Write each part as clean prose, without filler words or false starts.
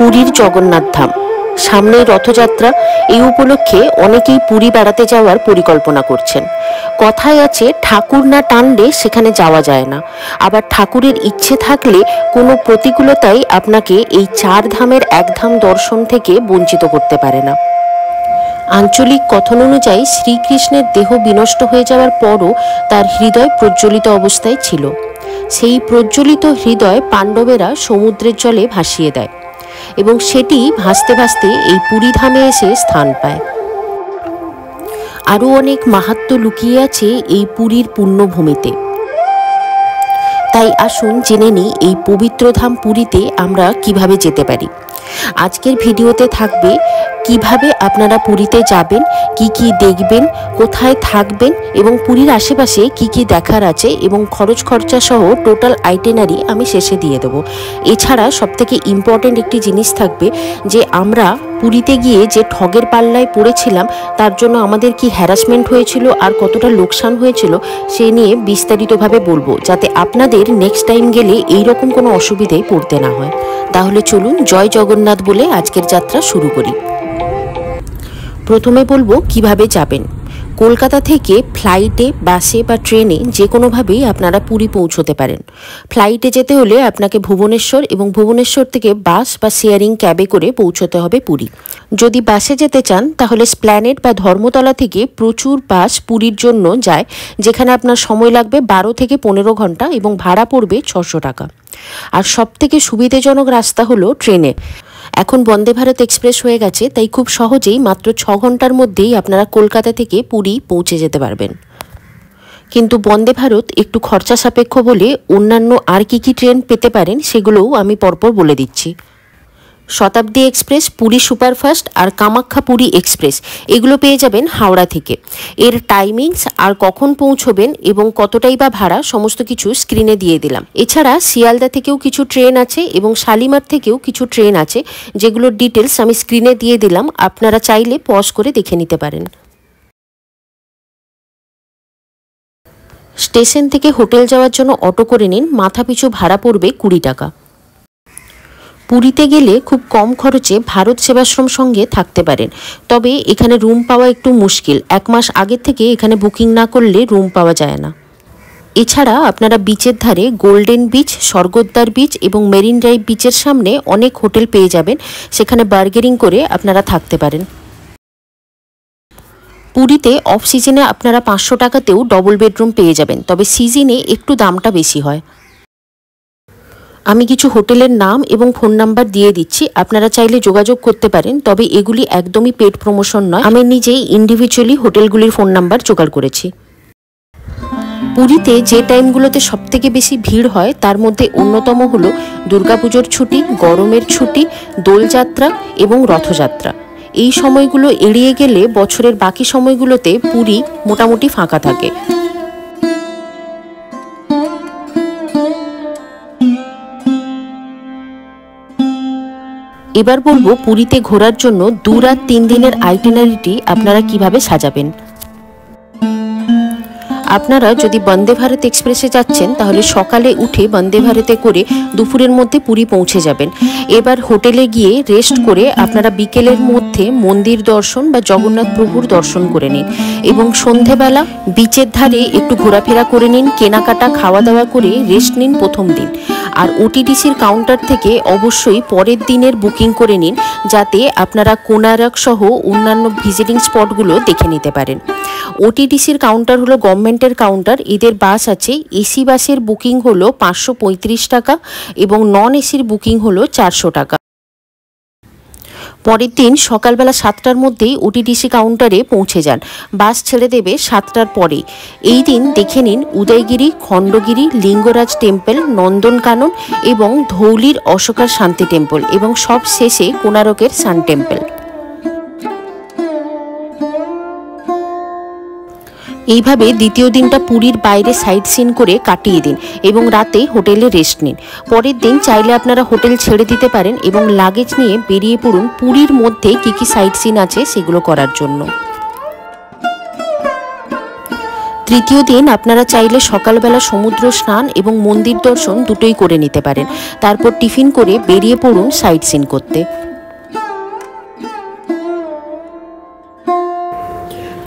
পুরীর জগন্নাথ ধাম, সামনেই রথযাত্রা। এই উপলক্ষে অনেকেই পুরী বেড়াতে যাওয়ার পরিকল্পনা করছেন। কথায় আছে, ঠাকুর না টানলে সেখানে যাওয়া যায় না। আবার ঠাকুরের ইচ্ছে থাকলে কোনো প্রতিকূলতাই আপনাকে এই 4 ধামের এক ধাম দর্শন থেকে বঞ্চিত করতে পারে না। আঞ্চলিক কথন অনুযায়ী শ্রীকৃষ্ণের দেহ বিনষ্ট হয়ে যাওয়ার পরও তার হৃদয় প্রজ্বলিত অবস্থায় ছিল। সেই প্রজ্বলিত হৃদয় পাণ্ডবেরা সমুদ্রের জলে ভাসিয়ে দেয় এবং সেটি ভাসতে ভাসতে এই পুরী ধামে এসে স্থান পায়। আরও অনেক মাহাত্ম্য লুকিয়ে আছে এই পুরীর পুণ্যভূমিতে। তাই আসুন জেনে নিই এই পবিত্র ধাম পুরীতে আমরা কিভাবে যেতে পারি। আজকের ভিডিওতে থাকবে কিভাবে আপনারা পুরীতে যাবেন, কি কি দেখবেন, কোথায় থাকবেন এবং পুরীর আশেপাশে কি কি দেখার আছে এবং খরচ খরচা সহ টোটাল আইটেনারি আমি শেষে দিয়ে দেবো। এছাড়া সবথেকে ইম্পর্টেন্ট একটি জিনিস থাকবে যে আমরা পুরীতে গিয়ে যে ঠগের পাল্লায় পড়েছিলাম তার জন্য আমাদের কি হ্যারাসমেন্ট হয়েছিল আর কতটা লোকসান হয়েছিল সে নিয়ে বিস্তারিতভাবে বলবো, যাতে আপনাদের নেক্সট টাইম গেলে এইরকম কোনো অসুবিধায় পড়তে না হয়। তাহলে চলুন জয় জগন্নাথ বলে আজকের যাত্রা শুরু করি। প্রথমে বলবো কিভাবে যাবেন। কলকাতা থেকে ফ্লাইটে, বাসে বা ট্রেনে যে কোনোভাবেই আপনারা পুরী পৌঁছতে পারেন। ফ্লাইটে যেতে হলে আপনাকে ভুবনেশ্বর এবং ভুবনেশ্বর থেকে বাস বা শেয়ারিং ক্যাবে করে পৌঁছতে হবে পুরী। যদি বাসে যেতে চান তাহলে স্প্ল্যানেড বা ধর্মতলা থেকে প্রচুর বাস পুরীর জন্য যায়, যেখানে আপনার সময় লাগবে 12 থেকে 15 ঘন্টা এবং ভাড়া পড়বে 600 টাকা। আর সবথেকে সুবিধাজনক রাস্তা হলো ট্রেনে। এখন বন্দে ভারত এক্সপ্রেস হয়ে গেছে, তাই খুব সহজেই মাত্র 6 ঘন্টার মধ্যেই আপনারা কলকাতা থেকে পুরী পৌঁছে যেতে পারবেন। কিন্তু বন্দে ভারত একটু খরচা সাপেক্ষ বলে অন্যান্য আর কি কি ট্রেন পেতে পারেন সেগুলোও আমি পরপর বলে দিচ্ছি। শতাব্দী এক্সপ্রেস, পুরী সুপারফাস্ট আর কামাখ্যা পুরী এক্সপ্রেস এগুলো পেয়ে যাবেন হাওড়া থেকে। এর টাইমিংস আর কখন পৌঁছবেন এবং কতটাই বা ভাড়া সমস্ত কিছু স্ক্রিনে দিয়ে দিলাম। এছাড়া শিয়ালদা থেকেও কিছু ট্রেন আছে এবং শালিমার থেকেও কিছু ট্রেন আছে, যেগুলোর ডিটেলস আমি স্ক্রিনে দিয়ে দিলাম, আপনারা চাইলে পজ করে দেখে নিতে পারেন। স্টেশন থেকে হোটেল যাওয়ার জন্য অটো করে নিন, মাথাপিছু ভাড়া পড়বে 20 টাকা। পুরীতে গেলে খুব কম খরচে ভারত সেবাশ্রম সঙ্গে থাকতে পারেন, তবে এখানে রুম পাওয়া একটু মুশকিল। 1 মাস আগের থেকে এখানে বুকিং না করলে রুম পাওয়া যায় না। এছাড়া আপনারা বিচের ধারে গোল্ডেন বিচ, স্বর্গদ্বার বিচ এবং মেরিন ড্রাইভ বিচের সামনে অনেক হোটেল পেয়ে যাবেন, সেখানে বার্গেনিং করে আপনারা থাকতে পারেন। পুরীতে অফ সিজনে আপনারা 500 টাকাতেও ডবল বেডরুম পেয়ে যাবেন, তবে সিজনে একটু দামটা বেশি হয়। আমি কিছু হোটেলের নাম এবং ফোন নাম্বার দিয়ে দিচ্ছি, আপনারা চাইলে যোগাযোগ করতে পারেন, তবে এগুলি একদমই পেড প্রমোশন নয়। আমি নিজেই ইন্ডিভিজুয়ালি হোটেলগুলির ফোন নাম্বার জোগাড় করেছি। পুরীতে যে টাইমগুলোতে সবথেকে বেশি ভিড় হয় তার মধ্যে অন্যতম হলো দুর্গাপুজোর ছুটি, গরমের ছুটি, দোলযাত্রা এবং রথযাত্রা। এই সময়গুলো এড়িয়ে গেলে বছরের বাকি সময়গুলোতে পুরী মোটামুটি ফাঁকা থাকে। এবার বলবো পুরীতে ঘোরার জন্য 2 রাত 3 দিনের আইটিনারিটি আপনারা কিভাবে সাজাবেন। আপনারা যদি বন্দে ভারত এক্সপ্রেসে যাচ্ছেন তাহলে সকালে উঠে বন্দে ভারতে করে দুপুরের মধ্যে পুরী পৌঁছে যাবেন। এবার হোটেলে গিয়ে রেস্ট করে আপনারা বিকেলের মধ্যে মন্দির দর্শন বা জগন্নাথ প্রভুর দর্শন করে নিন এবং সন্ধেবেলা বিচের ধারে একটু ঘোরাফেরা করে নিন, কেনাকাটা খাওয়া দাওয়া করে রেস্ট নিন প্রথম দিন। আর ওটিডিসির কাউন্টার থেকে অবশ্যই পরের দিনের বুকিং করে নিন, যাতে আপনারা কোনারক সহ অন্যান্য ভিজিটিং স্পটগুলো দেখে নিতে পারেন। ওটিডিসির কাউন্টার হলো গভর্নমেন্টের কাউন্টার। এদের বাস আছে, এসি বাসের বুকিং হলো 535 টাকা এবং নন এসির বুকিং হলো 400 টাকা। পরের দিন সকালবেলা 7টার মধ্যেই ওটিডিসি কাউন্টারে পৌঁছে যান, বাস ছেড়ে দেবে 7টার পরেই। এই দিন দেখে নিন উদয়গিরি, খণ্ডগিরি, লিঙ্গরাজ টেম্পল, নন্দনকানন এবং ধৌলির অশোকার শান্তি টেম্পল এবং সব শেষে কোনারকের সান টেম্পল। এইভাবে দ্বিতীয় দিনটা পুরীর বাইরে সাইট সিন করে কাটিয়ে দিন এবং রাতে হোটেলে রেস্ট নিন। পরের দিন চাইলে আপনারা হোটেল ছেড়ে দিতে পারেন এবং লাগেজ নিয়ে বেরিয়ে পড়ুন পুরীর মধ্যে কি কি সাইট সিন আছে সেগুলো করার জন্য। তৃতীয় দিন আপনারা চাইলে সকালবেলা সমুদ্র স্নান এবং মন্দির দর্শন দুটোই করে নিতে পারেন। তারপর টিফিন করে বেরিয়ে পড়ুন সাইট সিন করতে।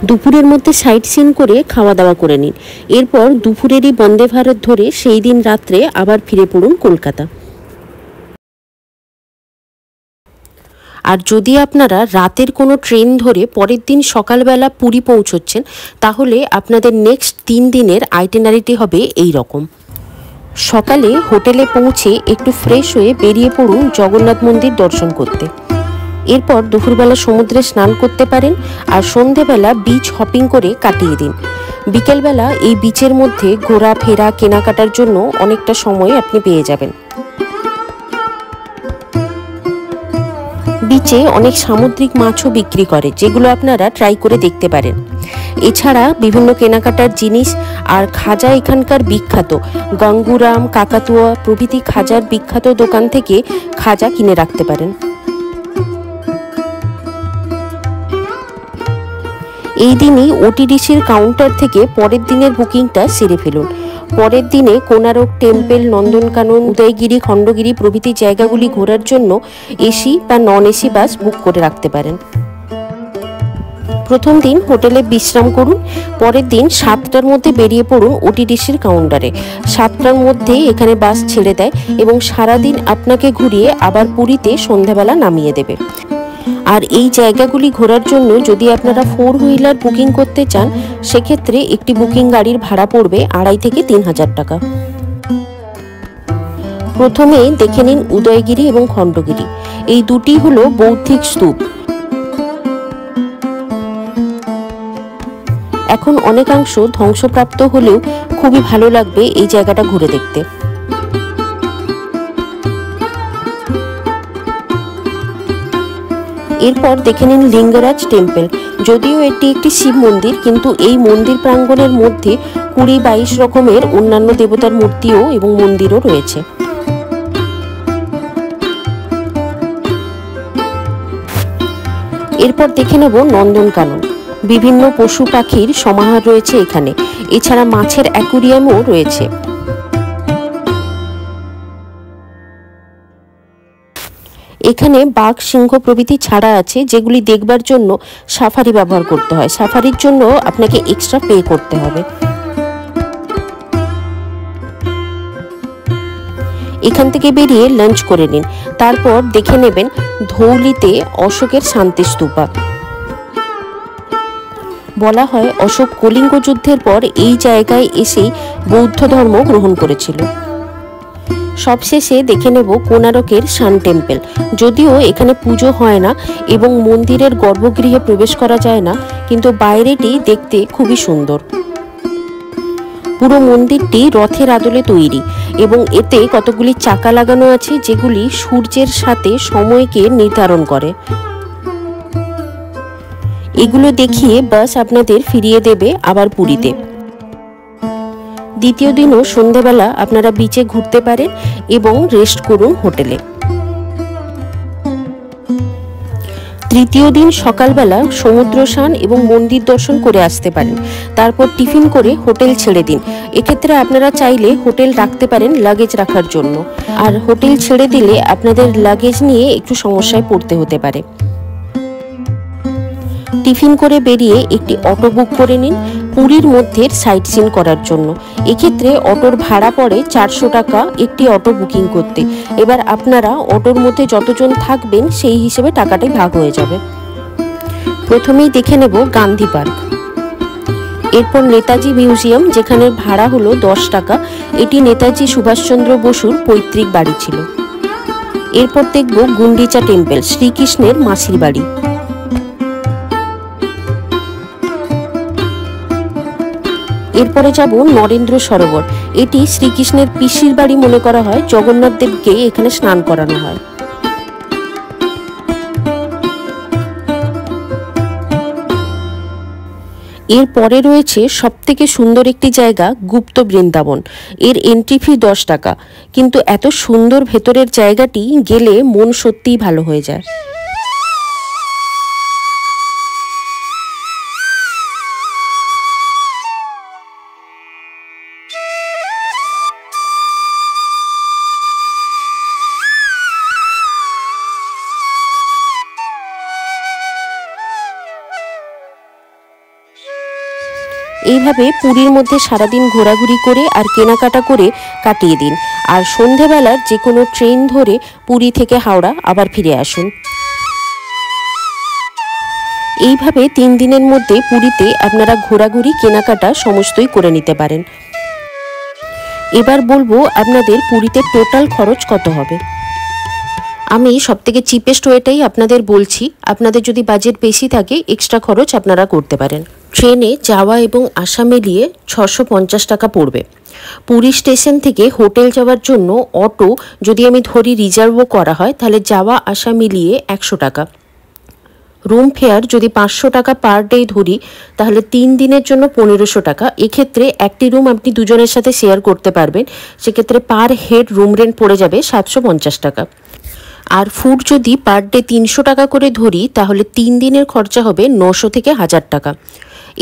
দুপুরের মধ্যে সাইট সিন করে খাওয়া দাওয়া করে নিন। এরপর দুপুরেরই বন্দে ভারত ধরে সেই দিন রাত্রে আবার ফিরে পড়ুন কলকাতা। আর যদি আপনারা রাতের কোনো ট্রেন ধরে পরের দিন সকালবেলা পুরী পৌঁছচ্ছেন, তাহলে আপনাদের নেক্সট 3 দিনের আইটিনারিটি হবে এই রকম। সকালে হোটেলে পৌঁছে একটু ফ্রেশ হয়ে বেরিয়ে পড়ুন জগন্নাথ মন্দির দর্শন করতে। এরপর দুপুরবেলা সমুদ্রে স্নান করতে পারেন আর সন্ধেবেলা বিচ হপিং করে কাটিয়ে দিন। বিকেলবেলা এই বিচের মধ্যে ঘোরাফেরা কেনাকাটার জন্য অনেকটা সময় আপনি পেয়ে যাবেন। বিচে অনেক সামুদ্রিক মাছও বিক্রি করে, যেগুলো আপনারা ট্রাই করে দেখতে পারেন। এছাড়া বিভিন্ন কেনাকাটার জিনিস আর খাজা এখানকার বিখ্যাত গঙ্গুরাম, কাকাতুয়া প্রভৃতি খাজার বিখ্যাত দোকান থেকে খাজা কিনে রাখতে পারেন। এই দিনই ওটিডিসির কাউন্টার থেকে পরের দিনের বুকিংটা সেরে ফেলুন। পরের দিনে কোনারক টেম্পল, নন্দনকানন, উদয়গিরি, খণ্ডগিরি প্রভৃতি জায়গাগুলি ঘোরার জন্য এসি বা নন এসি বাস বুক করে রাখতে পারেন। প্রথম দিন হোটেলে বিশ্রাম করুন। পরের দিন 7টার মধ্যে বেরিয়ে পড়ুন ওটিডিসির কাউন্টারে। 7টার মধ্যে এখানে বাস ছেড়ে দেয় এবং সারাদিন আপনাকে ঘুরিয়ে আবার পুরীতে সন্ধ্যাবেলা নামিয়ে দেবে। আর এই জায়গাগুলি ঘোরার জন্য যদি আপনারা 4 হুইলার বুকিং করতে চান, সেক্ষেত্রে একটি বুকিং গাড়ির ভাড়া পড়বে 2,500 থেকে 3,000 টাকা। প্রথমে দেখে নিন উদয়গিরি এবং খণ্ডগিরি। এই দুটি হলো বৌদ্ধিক স্তূপ। এখন অনেকাংশ ধ্বংসপ্রাপ্ত হলেও খুবই ভালো লাগবে এই জায়গাটা ঘুরে দেখতে। এরপর দেখে নিন লিঙ্গরাজ টেম্পল। যদিও এটি একটি শিব মন্দির, কিন্তু এই মন্দির প্রাঙ্গণের মধ্যে 20-22 রকমের অন্যান্য দেবতার মূর্তিও এবং মন্দিরও রয়েছে। এরপর দেখে নেব নন্দনকানন। বিভিন্ন পশু পাখির সমাহার রয়েছে এখানে। এছাড়া মাছের অ্যাকুরিয়ামও রয়েছে। এখানে বাঘ, সিংহ প্রভৃতি ছাড়া আছে, যেগুলি দেখবার জন্য সাফারি ব্যবহার করতে হয়। সাফারির জন্য আপনাকে এক্সট্রা পে করতে হবে। এখান থেকে বেরিয়ে লাঞ্চ করে নিন। তারপর দেখে নেবেন ধৌলিতে অশোকের শান্তি স্তূপা। বলা হয় অশোক কলিঙ্গ যুদ্ধের পর এই জায়গায় এসেই বৌদ্ধ ধর্ম গ্রহণ করেছিল। সবশেষে দেখে নেব কোনারকের সান টেম্পল। যদিও এখানে পুজো হয় না এবং মন্দিরের গর্ভগৃহে প্রবেশ করা যায় না, কিন্তু বাইরেটি দেখতে খুবই সুন্দর। পুরো মন্দিরটি রথের আদলে তৈরি এবং এতে কতগুলি চাকা লাগানো আছে, যেগুলি সূর্যের সাথে সময়কে নির্ধারণ করে। এগুলো দেখিয়ে বাস আপনাদের ফিরিয়ে দেবে আবার পুরীতে। দ্বিতীয় দিনও সন্ধ্যাবেলা আপনারা বিচে ঘুরতে পারেন এবং রেস্ট করুন হোটেলে। তৃতীয় দিন সকালবেলা সমুদ্র স্নান এবং মন্দির দর্শন করে আসতে পারেন। তারপর টিফিন করে হোটেল ছেড়ে দিন। এক্ষেত্রে আপনারা চাইলে হোটেল রাখতে পারেন লাগেজ রাখার জন্য, আর হোটেল ছেড়ে দিলে আপনাদের লাগেজ নিয়ে একটু সমস্যায় পড়তে হতে পারে। টিফিন করে বেরিয়ে একটি অটো বুক করে নিন পুরীর মধ্যে সাইট সিন করার জন্য। এক্ষেত্রে অটোর ভাড়া পড়ে 400 টাকা একটি অটো বুকিং করতে। এবার আপনারা অটোর মধ্যে যতজন থাকবেন সেই হিসেবে টাকাটাই ভাগ হয়ে যাবে। প্রথমেই দেখে নেব গান্ধী পার্ক। এরপর নেতাজি মিউজিয়াম, যেখানে ভাড়া হলো 10 টাকা। এটি নেতাজি সুভাষচন্দ্র বসুর পৈতৃক বাড়ি ছিল। এরপর দেখব গুন্ডিচা টেম্পল, শ্রীকৃষ্ণের মাসির বাড়ি। এরপরে যাব নরেন্দ্র সরোবর। এটি শ্রীকৃষ্ণের পিসির বাড়ি মনে করা হয়। জগন্নাথ দেবকে এখানে স্নান করানো হয়। এরপরে রয়েছে সবথেকে সুন্দর একটি জায়গা, গুপ্ত বৃন্দাবন। এর এন্ট্রি ফি 10 টাকা, কিন্তু এত সুন্দর ভেতরের জায়গাটি গেলে মন সত্যিই ভালো হয়ে যায়। এইভাবে পুরীর মধ্যে সারাদিন ঘোরাঘুরি করে আর কেনাকাটা করে কাটিয়ে দিন, আর সন্ধেবেলার যে কোনো ট্রেন ধরে পুরী থেকে হাওড়া আবার ফিরে আসুন। এইভাবে 3 দিনের মধ্যে পুরীতে আপনারা ঘোরাঘুরি কেনাকাটা সমস্তই করে নিতে পারেন। এবার বলবো আপনাদের পুরীতে টোটাল খরচ কত হবে। আমি সবথেকে চিপেস্ট ওয়েটাই আপনাদের বলছি, আপনাদের যদি বাজেট বেশি থাকে এক্সট্রা খরচ আপনারা করতে পারেন। ট্রেনে যাওয়া এবং আসা মিলিয়ে 650 টাকা পড়বে। পুরী স্টেশন থেকে হোটেল যাওয়ার জন্য অটো যদি আমি ধরি রিজার্ভও করা হয় তাহলে যাওয়া আসা মিলিয়ে 100 টাকা। রুম ফেয়ার যদি 500 টাকা পার ডে ধরি তাহলে 3 দিনের জন্য 1500 টাকা। এক্ষেত্রে একটি রুম আপনি দুজনের সাথে শেয়ার করতে পারবেন, সেক্ষেত্রে পার হেড রুম রেন্ট পড়ে যাবে 750 টাকা। আর ফুড যদি পার ডে 300 টাকা করে ধরি তাহলে 3 দিনের খরচা হবে 900 থেকে 1000 টাকা।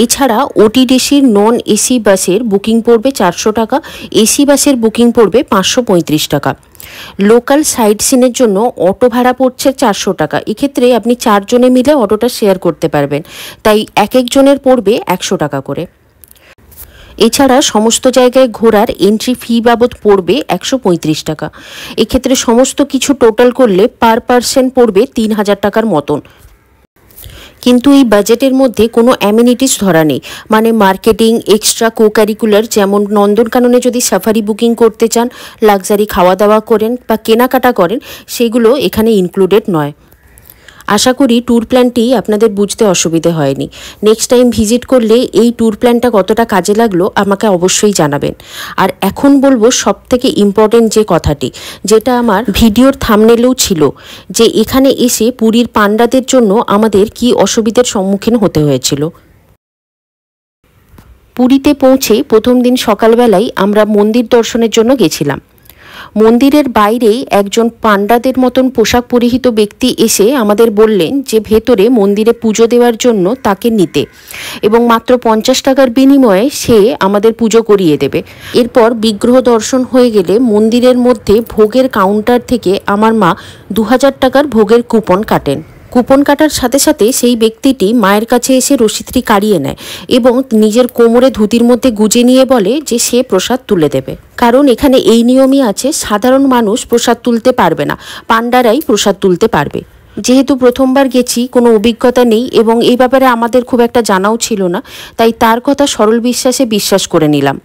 এছাড়া ওটিডিসির নন এসি বাসের বুকিং পড়বে 400 টাকা, এসি বাসের বুকিং পড়বে 535 টাকা। লোকাল সাইট সিনের জন্য অটো ভাড়া পড়ছে 400 টাকা। এক্ষেত্রে আপনি 4 জনে মিলে অটোটা শেয়ার করতে পারবেন, তাই এক একজনের পড়বে 100 টাকা করে। এছাড়া সমস্ত জায়গায় ঘোরার এন্ট্রি ফি বাবদ পড়বে 135 টাকা। এক্ষেত্রে সমস্ত কিছু টোটাল করলে পার পার্সন পড়বে 3000 টাকার মতন। কিন্তু এই বাজেটের মধ্যে কোনো অ্যামিনিটিস ধরা নেই, মানে মার্কেটিং, এক্সট্রা কো কারিকুলার, যেমন নন্দনকাননে যদি সাফারি বুকিং করতে চান, লাক্সারি খাওয়া দাওয়া করেন বা কেনাকাটা করেন, সেগুলো এখানে ইনক্লুডেড নয়। আশা করি ট্যুর প্ল্যানটি আপনাদের বুঝতে অসুবিধে হয়নি। নেক্সট টাইম ভিজিট করলে এই ট্যুর প্ল্যানটা কতটা কাজে লাগলো আমাকে অবশ্যই জানাবেন। আর এখন বলবো সবথেকে ইম্পর্টেন্ট যে কথাটি, যেটা আমার ভিডিওর থাম্বনেলেও ছিল, যে এখানে এসে পুরীর পান্ডাদের জন্য আমাদের কি অসুবিধার সম্মুখীন হতে হয়েছিল। পুরীতে পৌঁছে প্রথম দিন সকালবেলায় আমরা মন্দির দর্শনের জন্য গেছিলাম। মন্দিরের বাইরেই একজন পান্ডাদের মতন পোশাক পরিহিত ব্যক্তি এসে আমাদের বললেন যে ভেতরে মন্দিরে পুজো দেওয়ার জন্য তাকে নিতে, এবং মাত্র 50 টাকার বিনিময়ে সে আমাদের পুজো করিয়ে দেবে। এরপর বিগ্রহ দর্শন হয়ে গেলে মন্দিরের মধ্যে ভোগের কাউন্টার থেকে আমার মা 2000 টাকার ভোগের কুপন কাটেন। কুপন কাটার সাথে সাথে সেই ব্যক্তিটি মায়ের কাছে এসে রসিদটি কাড়িয়ে নেয় এবং নিজের কোমরে ধুতির মধ্যে গুজে নিয়ে বলে যে সে প্রসাদ তুলে দেবে। কারণ এখানে এই নিয়মই আছে, সাধারণ মানুষ প্রসাদ তুলতে পারবে না, পান্ডারাই প্রসাদ তুলতে পারবে। যেহেতু প্রথমবার গেছি, কোনো অভিজ্ঞতা নেই এবং এই ব্যাপারে আমাদের খুব একটা জানাও ছিল না, তাই তার কথা সরল বিশ্বাসে বিশ্বাস করে নিলাম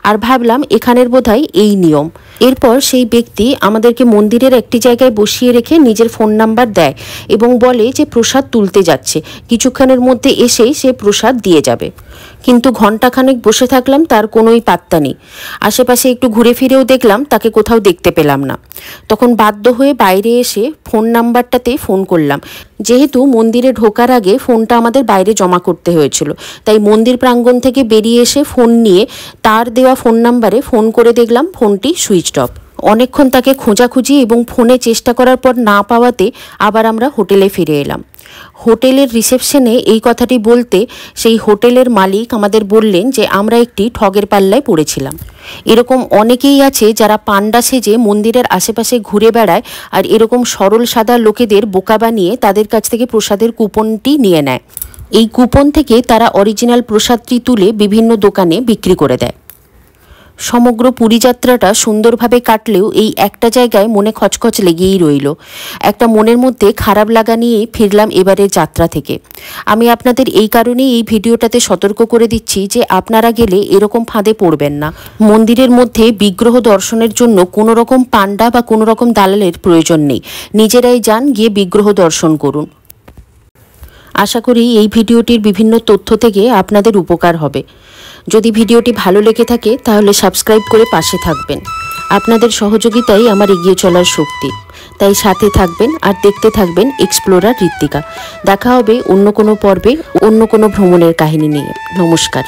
আর ভাবলাম এখানের বোধহয় এই নিয়ম। এরপর সেই ব্যক্তি আমাদেরকে মন্দিরের একটি জায়গায় বসিয়ে রেখে নিজের ফোন নাম্বার দেয় এবং বলে যে প্রসাদ তুলতে যাচ্ছে, কিছুক্ষণের মধ্যে এসেই সে প্রসাদ দিয়ে যাবে। কিন্তু ঘণ্টাখানেক বসে থাকলাম, তার কোনোই পাত্তা নেই। আশেপাশে একটু ঘুরে ফিরেও দেখলাম, তাকে কোথাও দেখতে পেলাম না। তখন বাধ্য হয়ে বাইরে এসে ফোন নাম্বারটাতে ফোন করলাম। যেহেতু মন্দিরে ঢোকার আগে ফোনটা আমাদের বাইরে জমা করতে হয়েছিল, তাই মন্দির প্রাঙ্গণ থেকে বেরিয়ে এসে ফোন নিয়ে তার দেওয়া ফোন নাম্বারে ফোন করে দেখলাম ফোনটি সুইচড অফ। অনেকক্ষণ তাকে খোঁজাখুঁজি এবং ফোনে চেষ্টা করার পর না পাওয়াতে আবার আমরা হোটেলে ফিরে এলাম। হোটেলের রিসেপশনে এই কথাটি বলতে সেই হোটেলের মালিক আমাদের বললেন যে আমরা একটি ঠগের পাল্লায় পড়েছিলাম। এরকম অনেকেই আছে যারা পান্ডা সেজে মন্দিরের আশেপাশে ঘুরে বেড়ায় আর এরকম সরল সাদা লোকেদের বোকা বানিয়ে তাদের কাছ থেকে প্রসাদের কুপনটি নিয়ে নেয়। এই কুপন থেকে তারা অরিজিনাল প্রসাদটি তুলে বিভিন্ন দোকানে বিক্রি করে দেয়। সমগ্র পুরী যাত্রাটা সুন্দরভাবে কাটলেও এই একটা জায়গায় মনে খচখচ লেগেই রইল। একটা মনের মধ্যে খারাপ লাগা নিয়েই ফিরলাম এবারের যাত্রা থেকে। আমি আপনাদের এই কারণেই এই ভিডিওটাতে সতর্ক করে দিচ্ছি যে আপনারা গেলে এরকম ফাঁদে পড়বেন না। মন্দিরের মধ্যে বিগ্রহ দর্শনের জন্য কোনো রকম পান্ডা বা কোনো রকম দালালের প্রয়োজন নেই, নিজেরাই যান, গিয়ে বিগ্রহ দর্শন করুন। আশা করি এই ভিডিওটির বিভিন্ন তথ্য থেকে আপনাদের উপকার হবে। যদি ভিডিওটি ভালো লেগে থাকে তাহলে সাবস্ক্রাইব করে পাশে থাকবেন। আপনাদের সহযোগিতাই আমার এগিয়ে চলার শক্তি, তাই সাথে থাকবেন আর দেখতে থাকবেন এক্সপ্লোরার ঋত্বিকা। দেখা হবে অন্য কোনো পর্বে অন্য কোনো ভ্রমণের কাহিনী নিয়ে। নমস্কার।